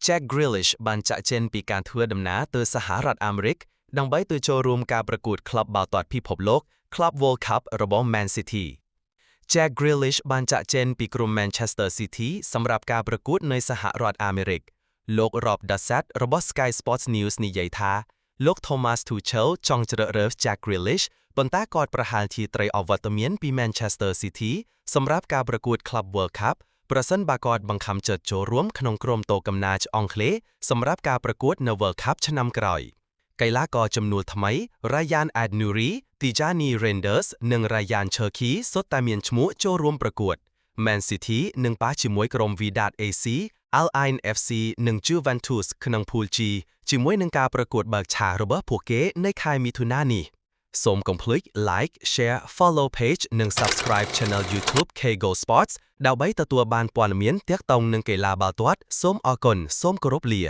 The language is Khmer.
Jack Grealish បានចាក់ចេញពីការធ្វើដំណើរទៅសហរដ្ឋអាមេរិកដើម្បីទៅចូលរួមការប្រកួតក្លឹបបាល់ទាត់ពិភពលោក Club World Cup របស់ Man City Jack Grealish បានចាក់ចេញពីក្រុម Manchester City សម្រាប់ការប្រកួតនៅសហរដ្ឋអាមេរិកលោក Rob Dassett របស់ Sky Sports News និយាយថាលោក Thomas Tuchel ចង់ជ្រើសរើស Jack Grealish ប៉ុន្តែគាត់ប្រហែលជាត្រូវអវត្តមានពី Manchester City សម្រាប់ការប្រកួត Club World Cup ប្រសិនបើគាត់បង្ខំចិត្តចូលរួមក្នុងក្រុមតូកំណាចអង់គ្លេសសម្រាប់ការប្រកួតនៅ World Cup ឆ្នាំក្រោយកីឡាករចំនួនថ្មី Ryan Aït-Nouri, Tijani Reinders និង Ryan Cherki សុទ្ធតែមានឈ្មោះចូលរួមប្រកួត Man City នឹងប៉ះជាមួយក្រុម Wydad AC, Al Ain FC និង Juventus ក្នុង Pool G ជាមួយនឹងការប្រកួតបើកឆាករបស់ពួកគេនៅខែមិថុនានេះសូមកុំភ្លេច Like, Share, Follow Page និង Subscribe Channel YouTube KGO Sports ដើម្បីទទួលបានព័ត៌មានទាក់ទងនឹងកីឡាបាល់ទាត់សូមអរគុណសូមគោរពលា